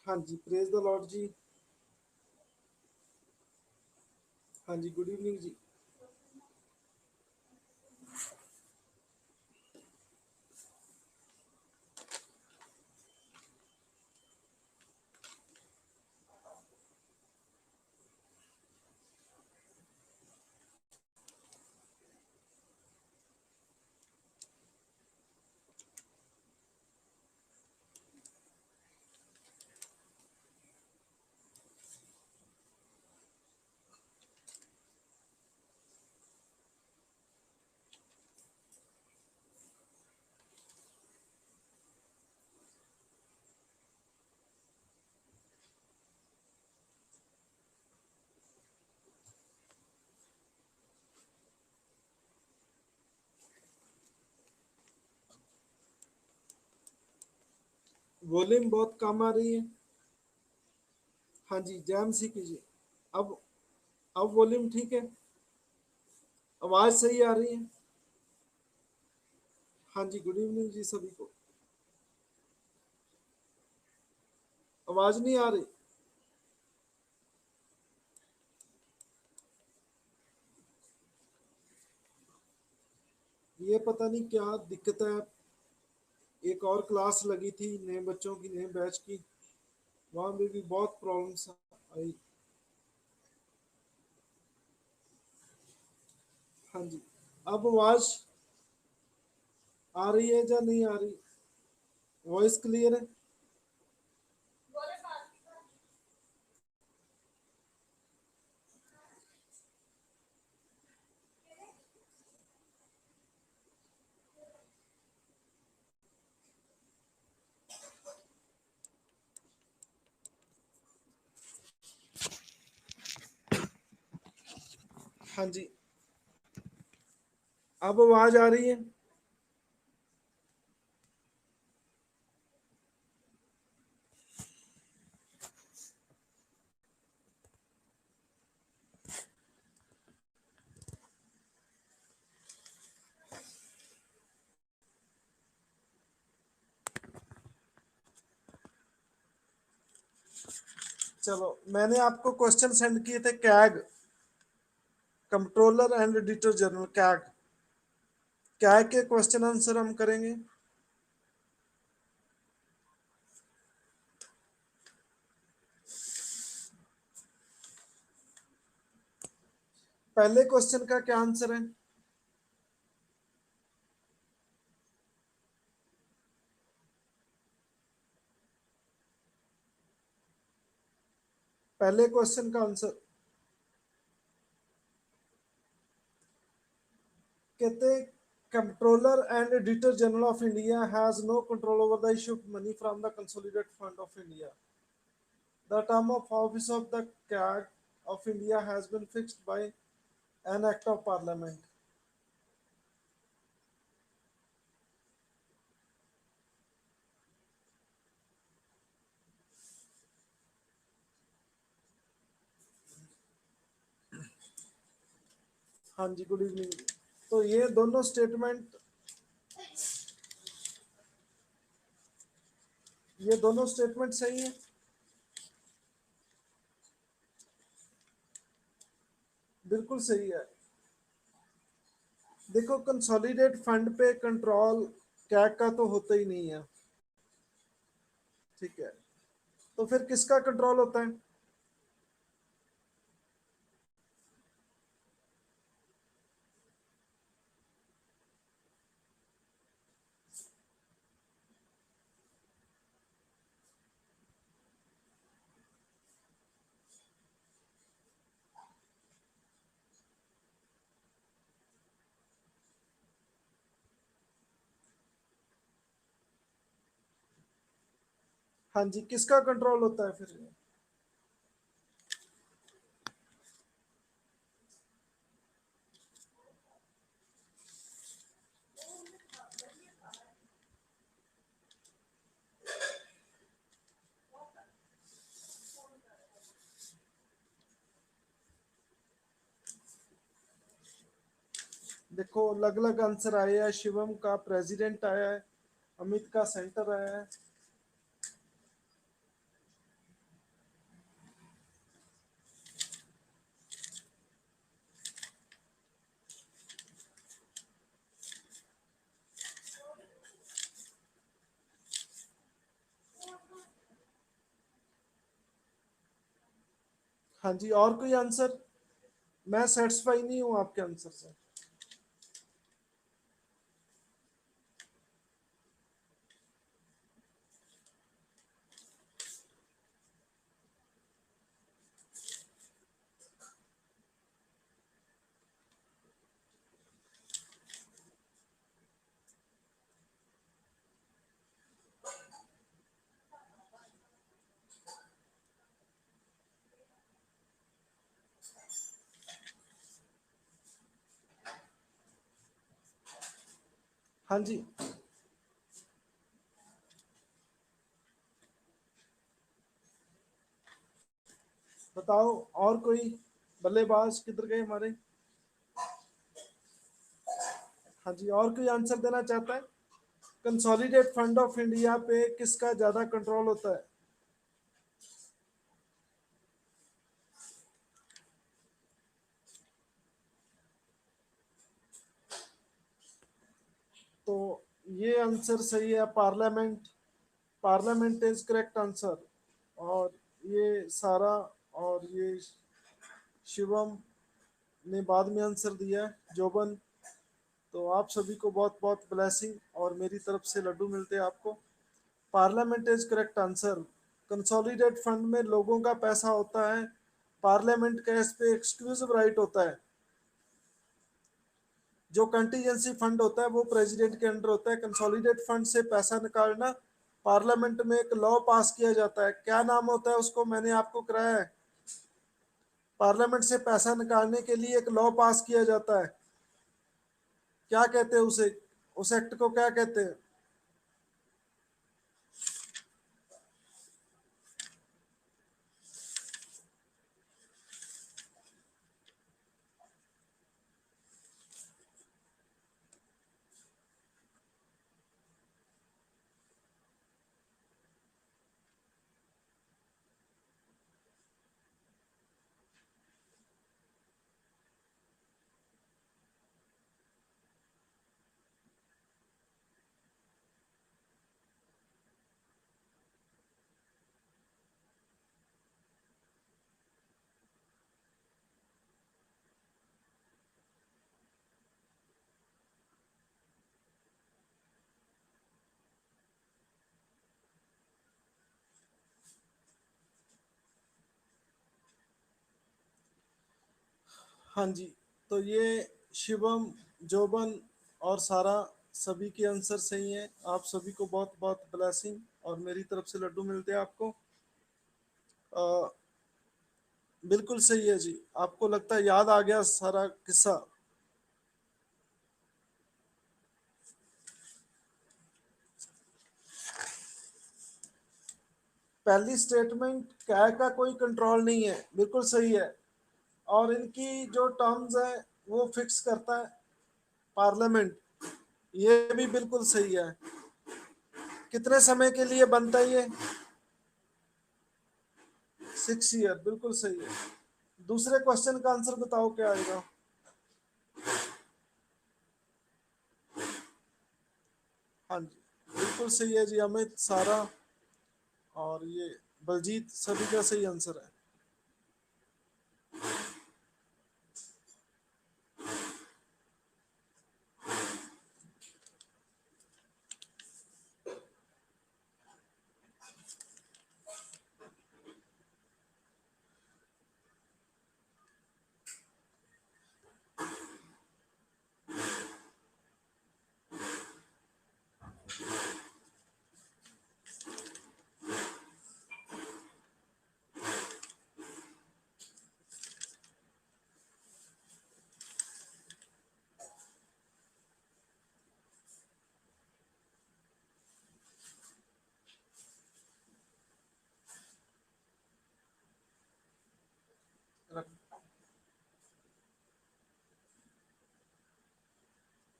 हाँ जी, praise the Lord जी। हाँ जी, गुड इवनिंग जी। वॉल्यूम बहुत कम आ रही है। हाँ जी, जैम सी कीजिए। अब अब वॉल्यूम ठीक है, आवाज सही आ रही है। हाँ जी, गुड इवनिंग जी सभी को। आवाज नहीं आ रही। ये पता नहीं क्या दिक्कत है। एक और क्लास लगी थी नए बच्चों की, नए बैच की, वहां में भी बहुत प्रॉब्लम्स आई। हाँ जी, अब आवाज आ रही है या नहीं आ रही? वॉइस क्लियर है? हाँ जी, अब आवाज आ रही है? चलो, मैंने आपको क्वेश्चन सेंड किए थे, CAG controller and editor general, CAG CAG के क्वेश्चन आंसर हम करेंगे। पहले क्वेश्चन का क्या आंसर है? पहले क्वेश्चन का आंसर कहते, controller and editor general of India has no control over the issue of money from the consolidated fund of India. The term of office of the CAG of India has been fixed by an act of Parliament. हाँ जी, good evening. तो ये दोनों statement, ये दोनों statement सही है? बिल्कुल सही है। देखो, कंसोलिडेट फंड पे कंट्रोल कैग का तो होता ही नहीं है, ठीक है? तो फिर किसका कंट्रोल होता है? हाँ जी, किसका कंट्रोल होता है फिर? देखो, अलग अलग आंसर आए हैं। शिवम का प्रेसिडेंट आया है, अमित का सेंटर आया है। हाँ जी, और कोई आंसर? मैं सेटिस्फाई नहीं हूँ आपके आंसर से। हाँ जी, बताओ और कोई बल्लेबाज किधर गए हमारे? हाँ जी, और कोई आंसर देना चाहता है? कंसोलिडेट फंड ऑफ इंडिया पे किसका ज्यादा कंट्रोल होता है? तो ये आंसर सही है, parliament. Parliament is correct answer. और ये सारा और ये शिवम ने बाद में आंसर दिया है, जोबन। तो आप सभी को बहुत बहुत ब्लेसिंग और मेरी तरफ से लड्डू मिलते हैं आपको। Parliament is correct answer. Consolidate fund में लोगों का पैसा होता है, पार्लियामेंट का इस पे एक्सक्लूसिव राइट होता है। जो कंटीजेंसी फंड होता है वो प्रेसिडेंट के अंडर होता है। कंसोलिडेट फंड से पैसा निकालना, पार्लियामेंट में एक लॉ पास किया जाता है, क्या नाम होता है उसको, मैंने आपको कराया है। पार्लियामेंट से पैसा निकालने के लिए एक लॉ पास किया जाता है, क्या कहते हैं उसे, उस एक्ट को क्या कहते हैं? हाँ जी, तो ये शिवम, जोबन और सारा सभी के आंसर सही हैं। आप सभी को बहुत बहुत ब्लेसिंग और मेरी तरफ से लड्डू मिलते हैं आपको। आ, बिल्कुल सही है जी। आपको लगता है याद आ गया सारा किस्सा? पहली स्टेटमेंट, क्या का कोई कंट्रोल नहीं है, बिल्कुल सही है। और इनकी जो टर्म्स है वो फिक्स करता है पार्लियामेंट, ये भी बिल्कुल सही है। कितने समय के लिए बनता है ये? 6 ईयर, बिल्कुल सही है। दूसरे क्वेश्चन का आंसर बताओ क्या आएगा? हाँ जी, बिल्कुल सही है जी, अमित, सारा और ये बलजीत, सभी का सही आंसर है।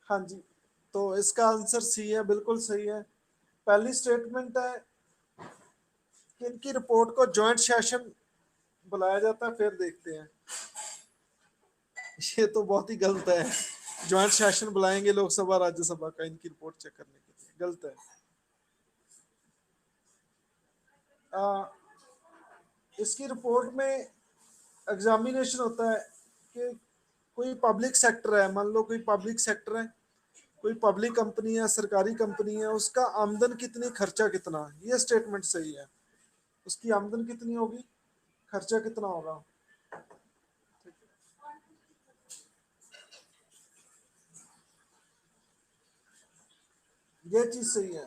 हाँ जी, तो इसका आंसर सी है, बिल्कुल सही है। पहली स्टेटमेंट है कि इनकी रिपोर्ट को जॉइंट सेशन बुलाया जाता है, फिर देखते हैं। ये तो बहुत ही गलत है। ज्वाइंट सेशन बुलाएंगे लोकसभा राज्यसभा का इनकी रिपोर्ट चेक करने के लिए, गलत है। आ, इसकी रिपोर्ट में एग्जामिनेशन होता है कि कोई पब्लिक सेक्टर है, मान लो कोई पब्लिक सेक्टर है, कोई पब्लिक कंपनी है, सरकारी कंपनी है, उसका आमदन कितनी खर्चा कितना, ये स्टेटमेंट सही है। उसकी आमदन कितनी होगी, खर्चा कितना होगा। ये चीज सही है।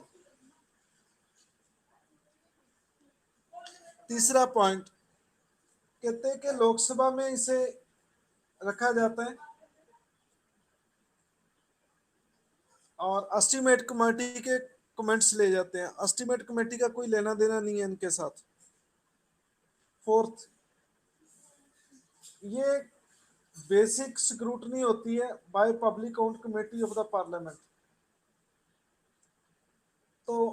तीसरा पॉइंट, कहते हैं कि लोकसभा में इसे रखा जाता है और एस्टीमेट कमेटी के कमेंट्स ले जाते हैं। एस्टीमेट कमेटी का कोई लेना देना नहीं है इनके साथ। फोर्थ, ये बेसिक स्क्रूटनी होती है by public account committee of the parliament. तो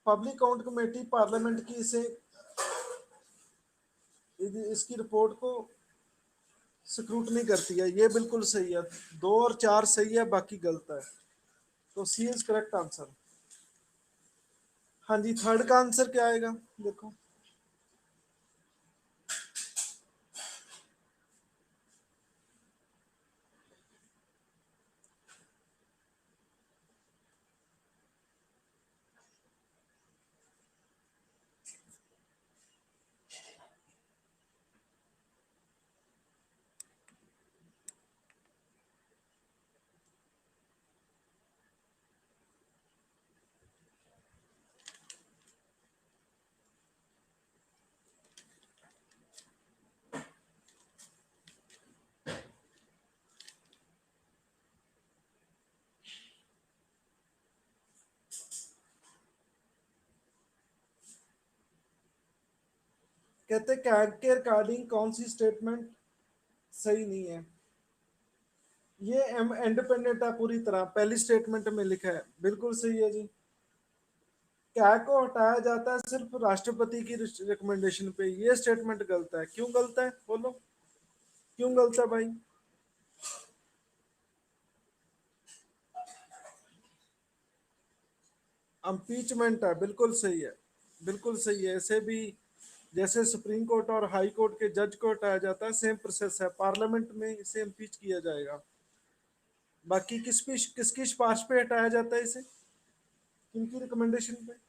पब्लिक अकाउंट कमेटी पार्लियामेंट की इसे इसकी रिपोर्ट को स्क्रूटनी करती है। ये बिल्कुल सही है। 2 और 4 सही है, बाकी गलत है। तो सी इज करेक्ट आंसर। हाँ जी, थर्ड का आंसर क्या आएगा देखो। कहते कैग के रिगार्डिंग कौन सी स्टेटमेंट सही नहीं है। ये इंडिपेंडेंट है पूरी तरह, पहली स्टेटमेंट में लिखा है, बिल्कुल सही है जी। कैग को हटाया जाता है सिर्फ राष्ट्रपति की रिकमेंडेशन पे, ये स्टेटमेंट गलत है। क्यों गलत है बोलो, क्यों गलत है भाई। अम्पीचमेंट है, बिल्कुल सही है, बिल्कुल सही है। ऐसे भी जैसे सुप्रीम कोर्ट और हाई कोर्ट के जज को हटाया जाता है, सेम प्रोसेस है, पार्लियामेंट में इसे इम्पीच किया जाएगा। बाकी किसकी सिफारिश पे हटाया जाता है इसे, किनकी रिकमेंडेशन पे।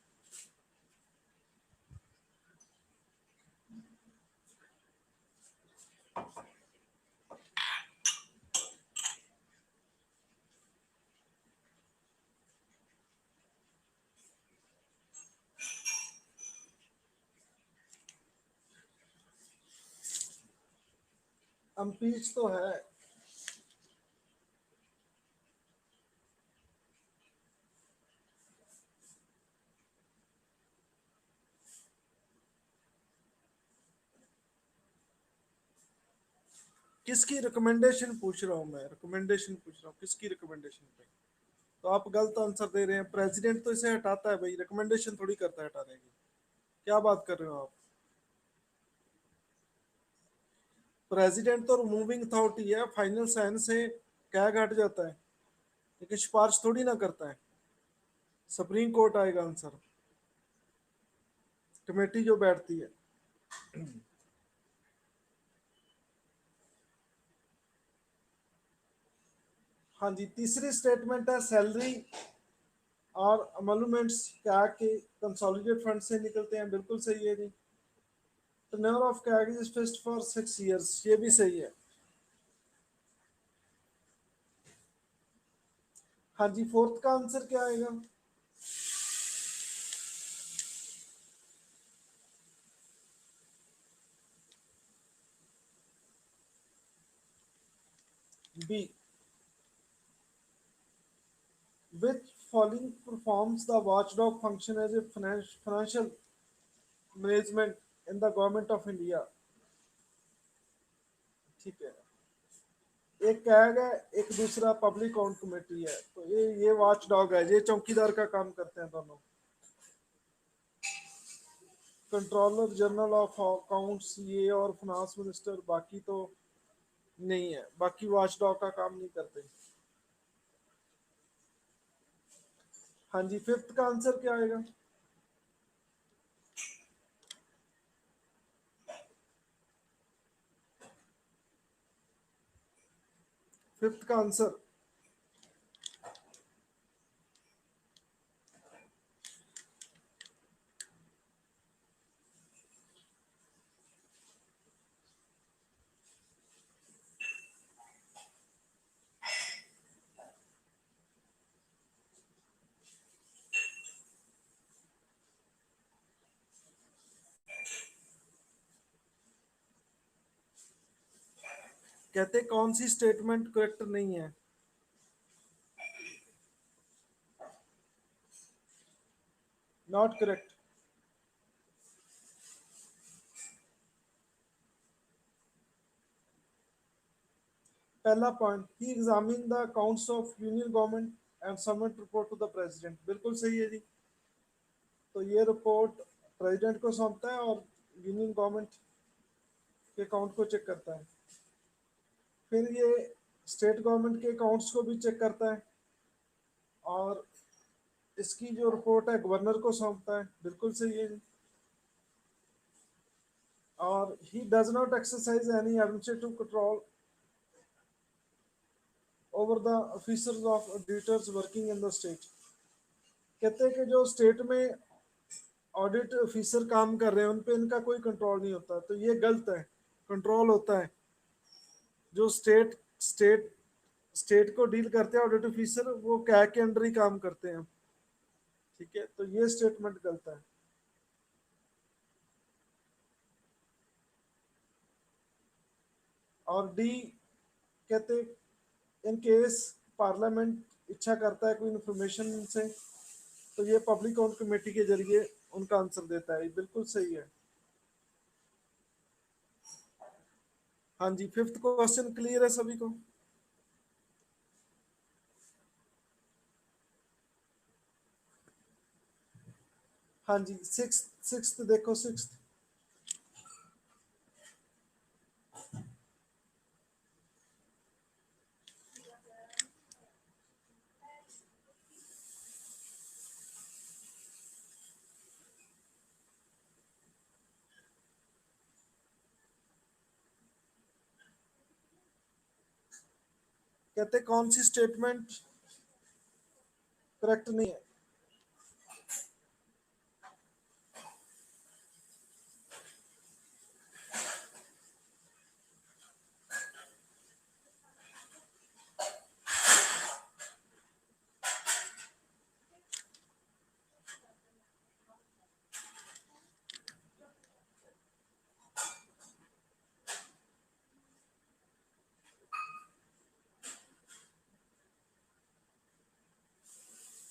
अम्पीच तो है। किसकी रिकमेंडेशन पूछ रहा हूँ मैं, रिकमेंडेशन पूछ रहा हूँ, किसकी रिकमेंडेशन पे। तो आप गलत आंसर दे रहे हैं। प्रेसिडेंट तो इसे हटाता है भाई, रिकमेंडेशन थोड़ी करता है हटाने की। क्या बात कर रहे हो आप। प्रेसिडेंट तो रिमूविंग अथॉरिटी है, फाइनल साइन से कैग हट जाता है, लेकिन सिफारिश थोड़ी ना करता है। सुप्रीम कोर्ट आएगा आंसर, कमेटी जो बैठती है। हाँ जी, तीसरी स्टेटमेंट है सैलरी और अमलूमेंट्स कैग के कंसोलिडेट फंड से निकलते हैं, बिल्कुल सही है जी। Tenure of CAG is fixed for 6 years, ये भी सही है। हाँ जी, फोर्थ का आंसर क्या आएगा। B, which following performs the watchdog function as a financial management in the government of India। ठीक है, एक कैग है, एक दूसरा पब्लिक अकाउंट कमेटी है, तो ये वॉच डॉग है, ये चौकीदार का काम करते हैं दोनों। कंट्रोलर जनरल ऑफ अकाउंट्स ये और फाइनेंस मिनिस्टर, बाकी तो नहीं है, बाकी वॉच डॉग का काम नहीं करते। हाँ जी, फिफ्थ का आंसर क्या आएगा। फिफ्थ का आंसर कहते कौन सी स्टेटमेंट करेक्ट नहीं है? Not correct. पहला point, he examine the accounts of union government and submit report to the president, बिल्कुल सही है जी। तो ये रिपोर्ट प्रेसिडेंट को सौंपता है और यूनियन गवर्नमेंट के अकाउंट को चेक करता है। फिर ये स्टेट गवर्नमेंट के अकाउंट्स को भी चेक करता है और इसकी जो रिपोर्ट है गवर्नर को सौंपता है, बिल्कुल सही है जी। और he does not exercise any administrative control over the officers of auditors working in the state. कहते हैं कि जो स्टेट में ऑडिट ऑफिसर काम कर रहे हैं उन पे इनका कोई कंट्रोल नहीं होता, तो ये गलत है। कंट्रोल होता है, जो स्टेट स्टेट को डील करते हैं ऑडिट ऑफिसर, वो कैग के अंडर ही काम करते हैं। ठीक है, तो ये स्टेटमेंट गलत है। और डी कहते इन केस पार्लियामेंट इच्छा करता है कोई इंफॉर्मेशन से, तो ये पब्लिक अकाउंट कमेटी के जरिए उनका आंसर देता है, बिल्कुल सही है। हाँ जी, फिफ्थ क्वेश्चन क्लियर है सभी को? हाँ जी, सिक्स्थ देखो, सिक्स्थ। कहते कौन सी स्टेटमेंट करेक्ट नहीं है?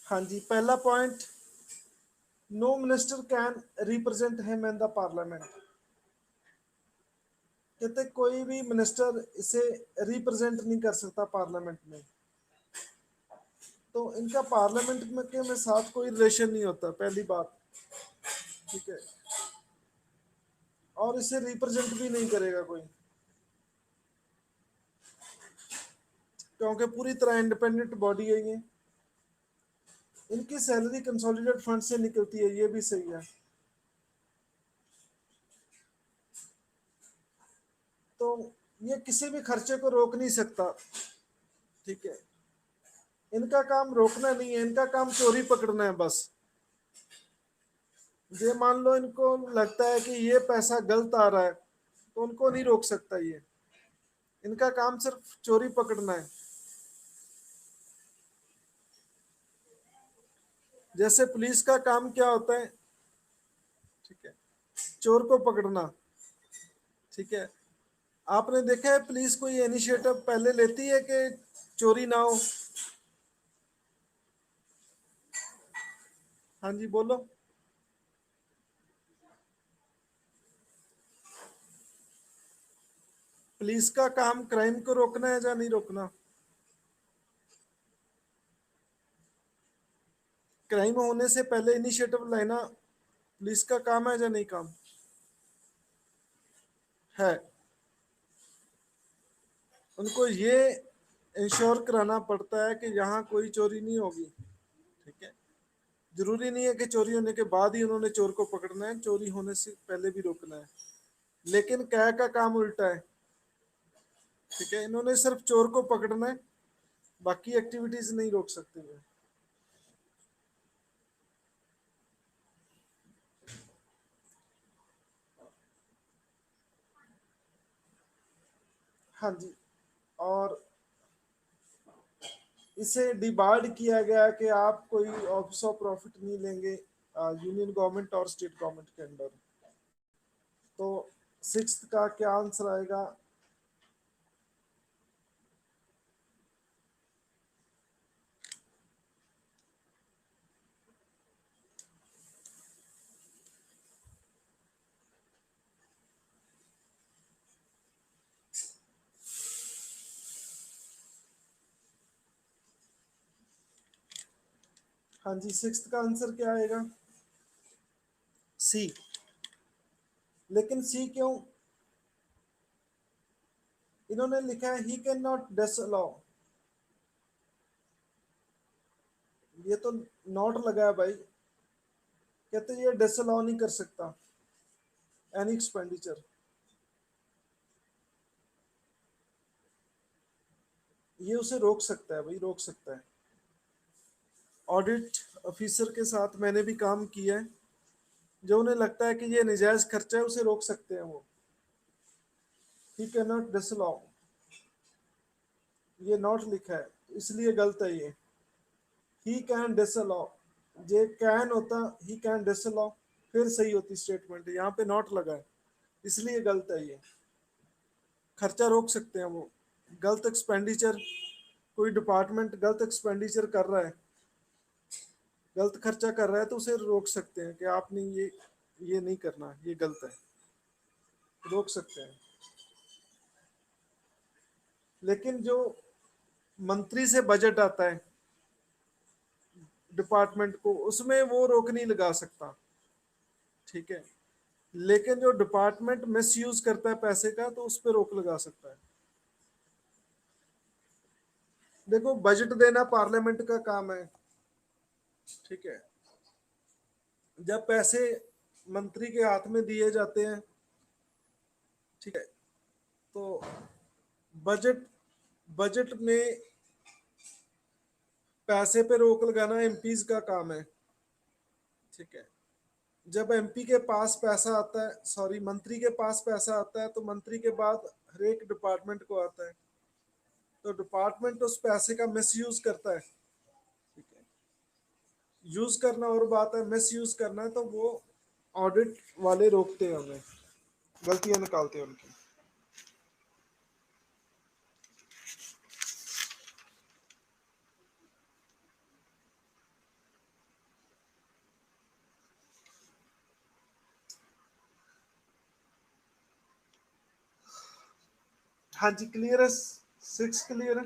हाँ जी, पहला point, no minister can represent him in the Parliament. कहते कोई भी मिनिस्टर इसे रिप्रेजेंट नहीं कर सकता पार्लियामेंट में, तो इनका पार्लियामेंट में के में साथ कोई रिलेशन नहीं होता, पहली बात। ठीक है, और इसे रिप्रेजेंट भी नहीं करेगा कोई, क्योंकि पूरी तरह इंडिपेंडेंट बॉडी है ये। इनकी सैलरी कंसोलिडेट फंड से निकलती है, ये भी सही है। तो ये किसी भी खर्चे को रोक नहीं सकता। ठीक है, इनका काम रोकना नहीं है, इनका काम चोरी पकड़ना है बस। ये मान लो इनको लगता है कि ये पैसा गलत आ रहा है, तो उनको नहीं रोक सकता ये। इनका काम सिर्फ चोरी पकड़ना है। जैसे पुलिस का काम क्या होता है? ठीक है, चोर को पकड़ना। ठीक है, आपने देखा है पुलिस कोई इनिशिएटिव पहले लेती है कि चोरी ना हो? हाँ जी, बोलो। पुलिस का काम क्राइम को रोकना है या नहीं रोकना? क्राइम होने से पहले इनिशिएटिव लेना पुलिस का काम है या नहीं काम है? उनको ये इंश्योर कराना पड़ता है कि यहाँ कोई चोरी नहीं होगी। ठीक है, जरूरी नहीं है कि चोरी होने के बाद ही उन्होंने चोर को पकड़ना है, चोरी होने से पहले भी रोकना है। लेकिन क्या का काम उल्टा है, ठीक है, इन्होंने सिर्फ चोर को पकड़ना है, बाकी एक्टिविटीज नहीं रोक सकते वे। हाँ जी। और इसे डिबार्ड किया गया कि आप कोई ऑफिस ऑफ प्रॉफिट नहीं लेंगे यूनियन गवर्नमेंट और स्टेट गवर्नमेंट के अंडर। तो सिक्स्थ का क्या आंसर आएगा? हाँ जी, सिक्स्थ का आंसर क्या आएगा? सी। लेकिन सी क्यों? इन्होंने लिखा है ही कैन नॉट डिसअलाउ। ये तो नॉट लगा है भाई, कहते ये डिसअलाउ नहीं कर सकता एनी एक्सपेंडिचर। ये उसे रोक सकता है भाई, रोक सकता है। ऑडिट ऑफिसर के साथ मैंने भी काम किया है, जो उन्हें लगता है कि ये नजायज खर्चा है उसे रोक सकते हैं वो। ही कैन नॉट डिसअलाउ, ये नॉट लिखा है इसलिए गलत है ये। ही कैन डिसअलाउ, ये कैन होता ही कैन डिसअलाउ, फिर सही होती स्टेटमेंट। यहाँ पे नॉट लगा है इसलिए गलत है ये। खर्चा रोक सकते हैं वो, गलत एक्सपेंडिचर, कोई डिपार्टमेंट गलत एक्सपेंडिचर कर रहा है, गलत खर्चा कर रहा है तो उसे रोक सकते हैं कि आपने ये नहीं करना, ये गलत है, रोक सकते हैं। लेकिन जो मंत्री से बजट आता है डिपार्टमेंट को, उसमें वो रोक नहीं लगा सकता। ठीक है, लेकिन जो डिपार्टमेंट मिस यूज करता है पैसे का तो उस पर रोक लगा सकता है। देखो, बजट देना पार्लियामेंट का काम है। ठीक है, जब पैसे मंत्री के हाथ में दिए जाते हैं, ठीक है, तो बजट बजट में पैसे पे रोक लगाना एमपीज का काम है। ठीक है, जब एमपी के पास पैसा आता है, सॉरी मंत्री के पास पैसा आता है, तो मंत्री के बाद हर एक डिपार्टमेंट को आता है, तो डिपार्टमेंट उस पैसे का मिस यूज करता है। ठीक है, यूज करना और बात है, मिस यूज करना है तो वो ऑडिट वाले रोकते हैं हमें, गलतियां निकालते हैं उनकी। हाँ जी, क्लियर है, सिक्स क्लियर है।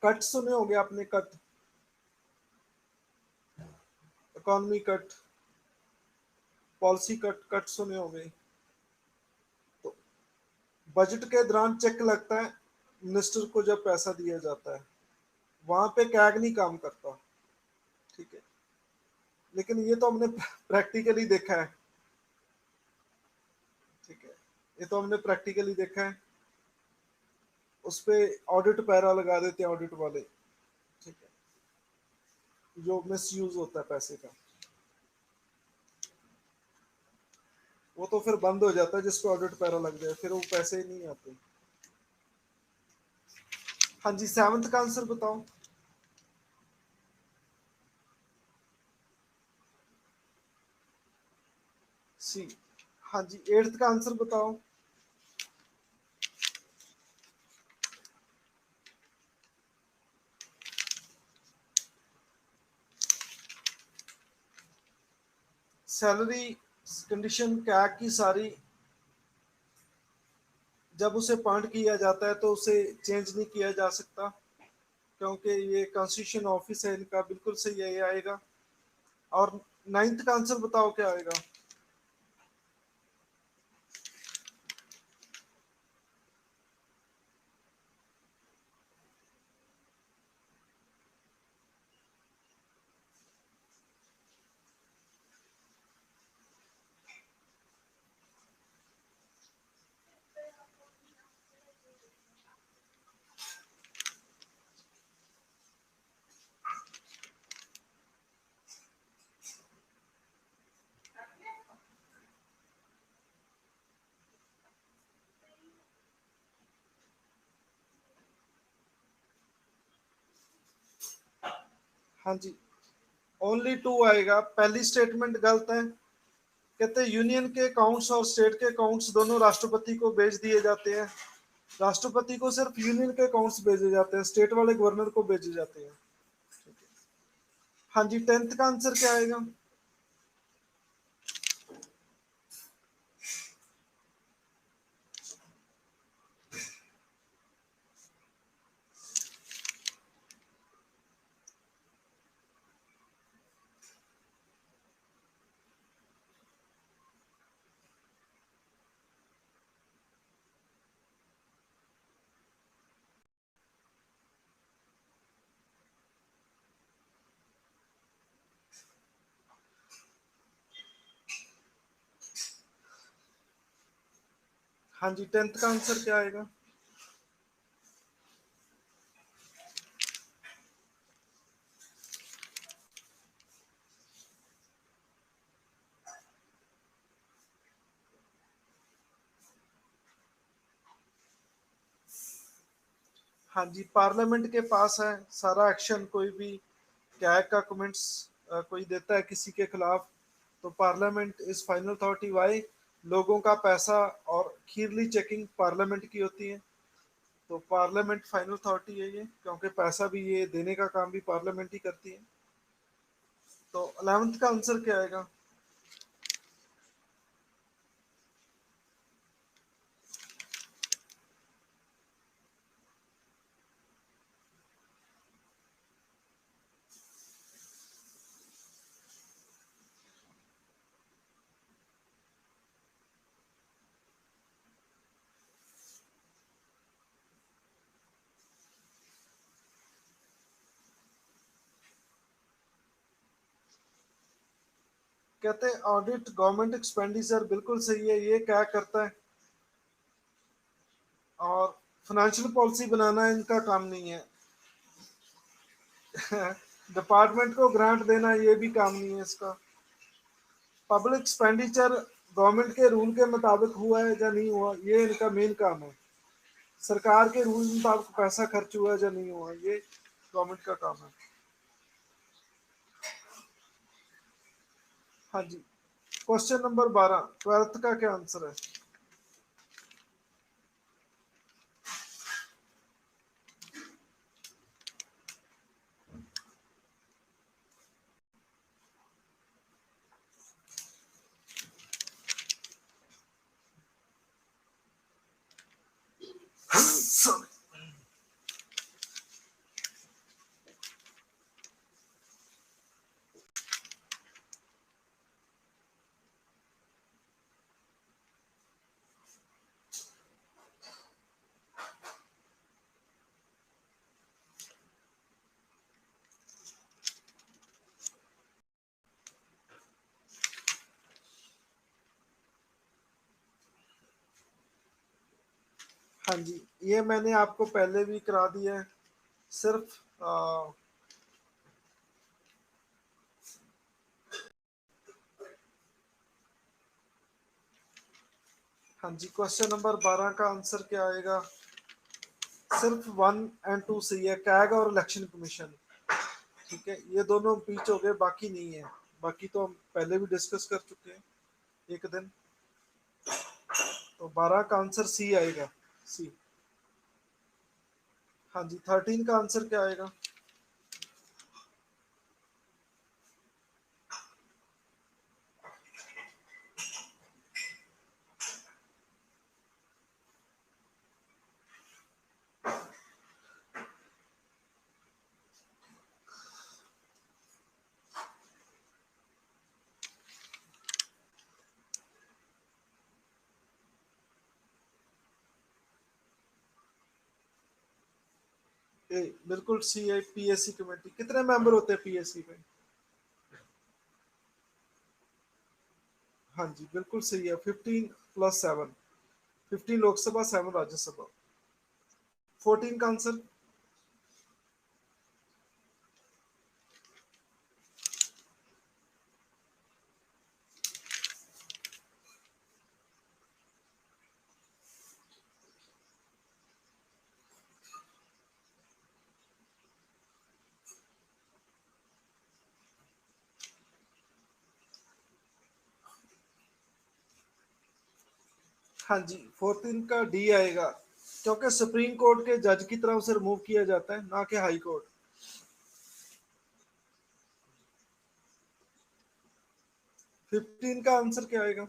कट सुने होंगे आपने, cut, economy cut, policy cut, cut सुने होंगे। तो बजट के दौरान चेक लगता है मिनिस्टर को जब पैसा दिया जाता है, वहां पे कैग नहीं काम करता। ठीक है, लेकिन ये तो हमने प्रैक्टिकली देखा है। ठीक है, ये तो हमने प्रैक्टिकली देखा है, उस पे ऑडिट पैरा लगा देते हैं ऑडिट वाले। ठीक है, जो मिस यूज होता है पैसे का, वो तो फिर बंद हो जाता है, जिसको ऑडिट पैरा लग जाए फिर वो पैसे ही नहीं आते। हाँ जी, सेवंथ का आंसर बताओ। सी। हाँ जी, एट्थ का आंसर बताओ। सैलरी कंडीशन क्या की सारी, जब उसे पॉइंट किया जाता है तो उसे चेंज नहीं किया जा सकता, क्योंकि ये कॉन्स्टिट्यूशन ऑफिस है इनका, बिल्कुल सही है, ये आएगा। और नाइन्थ का आंसर बताओ क्या आएगा? हाँ जी, ओनली टू आएगा। पहली स्टेटमेंट गलत है। कहते हैं यूनियन के अकाउंट्स और स्टेट के अकाउंट्स दोनों राष्ट्रपति को भेज दिए जाते हैं। राष्ट्रपति को सिर्फ यूनियन के अकाउंट्स भेजे जाते हैं, स्टेट वाले गवर्नर को भेजे जाते हैं। हाँ जी, 10th का आंसर क्या आएगा? हाँ जी, 10th का आंसर क्या आएगा? हाँ जी, पार्लियामेंट के पास है सारा एक्शन। कोई भी कैग का कमेंट्स कोई देता है किसी के खिलाफ, तो Parliament is final authority. Why? लोगों का पैसा और खीरली चेकिंग पार्लियामेंट की होती है, तो पार्लियामेंट फाइनल अथॉरिटी है ये, क्योंकि पैसा भी ये देने का काम भी पार्लियामेंट ही करती है। तो 11th का आंसर क्या आएगा? कहते हैं ऑडिट गवर्नमेंट एक्सपेंडिचर, बिल्कुल सही है। ये क्या करता है? और फाइनेंशियल पॉलिसी बनाना इनका काम नहीं है। डिपार्टमेंट को ग्रांट देना ये भी काम नहीं है इसका। पब्लिक एक्सपेंडिचर गवर्नमेंट के रूल के मुताबिक हुआ है या नहीं हुआ, ये इनका मेन काम है। सरकार के रूल मुताबिक पैसा खर्च हुआ है या नहीं हुआ, ये गवर्नमेंट का काम है। हाँ जी, क्वेश्चन नंबर 12, 12th का क्या आंसर है? हाँ जी, ये मैंने आपको पहले भी करा दिया है। सिर्फ हाँ जी, क्वेश्चन नंबर 12 का आंसर क्या आएगा? सिर्फ 1 और 2 सही है, कैग और इलेक्शन कमीशन। ठीक है, ये दोनों बीच हो गए, बाकी नहीं है। बाकी तो हम पहले भी डिस्कस कर चुके हैं एक दिन। तो 12 का आंसर सी आएगा, सी। हाँ जी, 13 का आंसर क्या आएगा? ए, बिल्कुल सी है। पीएससी कमेटी कितने मेंबर होते हैं पीएससी में? हाँ जी, बिल्कुल सही है। 15+7, 15 लोकसभा, 7 राज्यसभा। 14 का आंसर? हाँ जी, 14 का डी आएगा, क्योंकि सुप्रीम कोर्ट के जज की तरफ से रिमूव किया जाता है, ना कि हाई कोर्ट। 15 का आंसर क्या आएगा?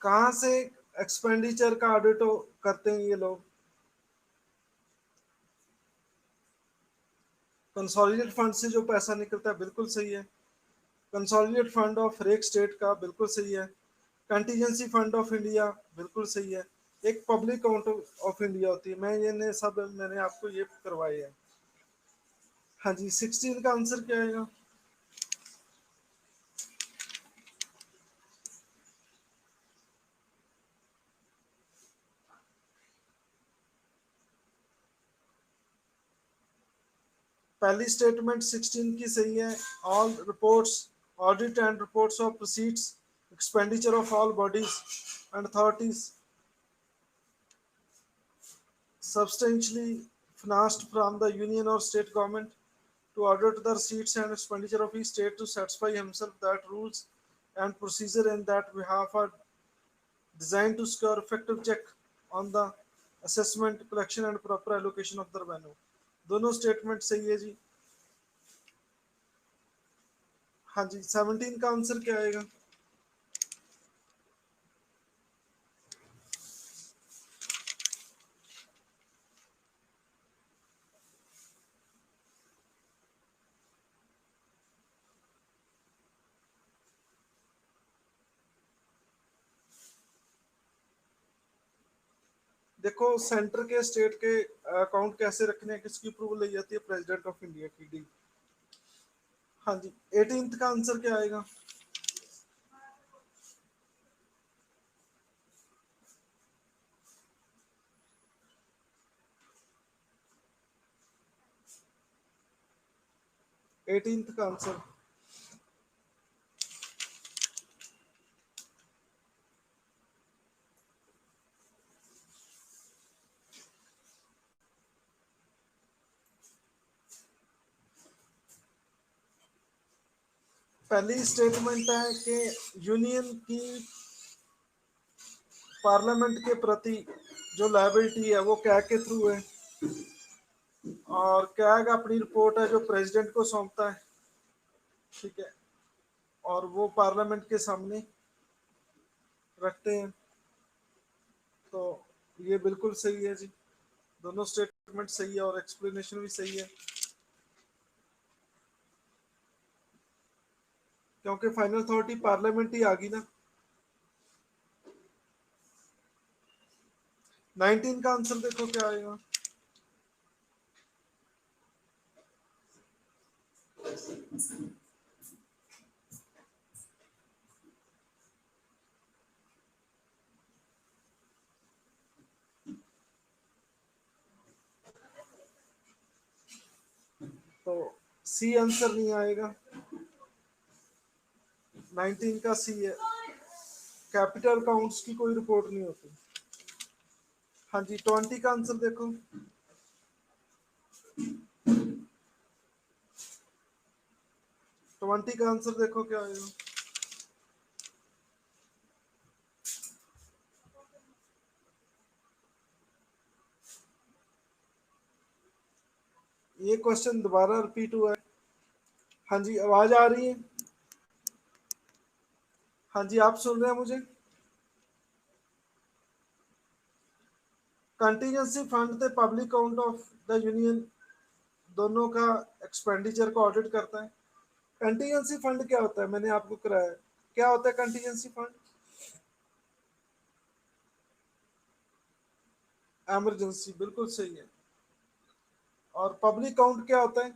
कहाँ से एक्सपेंडिचर का ऑडिट करते हैं ये लोग? कंसोलिडेट फंड से जो पैसा निकलता है, बिल्कुल सही है। कंसोलिडेट फंड ऑफ हर एक स्टेट का, बिल्कुल सही है। कंटीजेंसी फंड ऑफ इंडिया, बिल्कुल सही है। एक पब्लिक अकाउंट ऑफ इंडिया होती है, मैंने आपको ये करवाए हैं। हाँ जी, 16 का आंसर क्या आएगा? पहली स्टेटमेंट 16 की सही है। All reports, audit and reports of proceeds, expenditure of all bodies and authorities substantially financed from the union or state government to audit the receipts and expenditure of each state to satisfy himself that rules and procedure in that behalf are designed to secure effective check on the assessment, collection and proper allocation of the revenue। दोनों statement सही है जी। हाँ जी, 17 का answer क्या आएगा? देखो, centre के state के अकाउंट कैसे रखने हैं, किसकी अप्रूवल ली जाती है? प्रेसिडेंट ऑफ इंडिया की, डी। हाँ जी, 18th का आंसर क्या आएगा? एटीनथ का आंसर। पहली स्टेटमेंट है कि यूनियन की पार्लियामेंट के प्रति जो लायबिलिटी है वो कैग के थ्रू है, और कैग अपनी रिपोर्ट है जो प्रेसिडेंट को सौंपता है, ठीक है, और वो पार्लियामेंट के सामने रखते हैं। तो ये बिल्कुल सही है जी, दोनों स्टेटमेंट सही है और एक्सप्लेनेशन भी सही है, क्योंकि फाइनल अथॉरिटी पार्लियामेंट ही आ गई ना। 19 का आंसर देखो क्या आएगा? तो सी आंसर नहीं आएगा, 19 का सी है। कैपिटल अकाउंट्स की कोई रिपोर्ट नहीं होती। हाँ जी, 20 का आंसर देखो। 20 का आंसर देखो क्या आएगा? ये क्वेश्चन दोबारा रिपीट हुआ है। हाँ जी, आवाज आ रही है? हाँ जी, आप सुन रहे हैं मुझे? Contingency fund the public account of the union, दोनों का एक्सपेंडिचर को ऑडिट करता है। कंटीजेंसी फंड क्या होता है, मैंने आपको कराया। क्या होता है कंटीजेंसी फंड? एमरजेंसी, बिल्कुल सही है। और पब्लिक अकाउंट क्या होता है?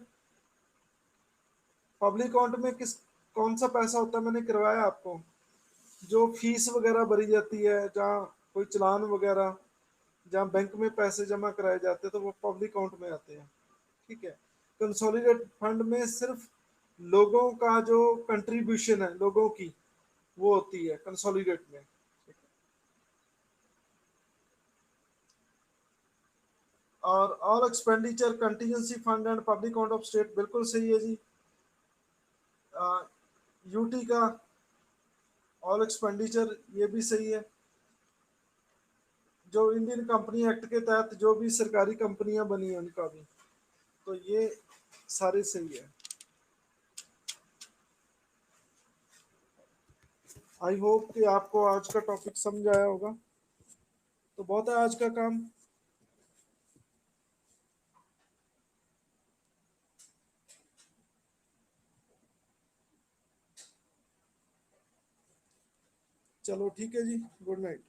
पब्लिक अकाउंट में किस कौन सा पैसा होता है, मैंने करवाया आपको। जो फीस वगैरह भरी जाती है, जहाँ कोई चालान वगैरह, जहाँ बैंक में पैसे जमा कराए जाते हैं, तो वो पब्लिक अकाउंट में आते हैं। ठीक है। कंसोलिडेट फंड में सिर्फ लोगों का जो कंट्रीब्यूशन है लोगों की, वो होती है कंसोलिडेट में। और all expenditure contingency fund and public account of state, बिल्कुल सही है जी। यूटी का ऑल एक्सपेंडिचर, ये भी सही है। जो इंडियन कंपनी एक्ट के तहत जो भी सरकारी कंपनियां बनी हैं उनका भी, तो ये सारे सही है। आई होप कि आपको आज का टॉपिक समझ आया होगा। तो बहुत है आज का काम। चलो ठीक है जी, गुड नाइट।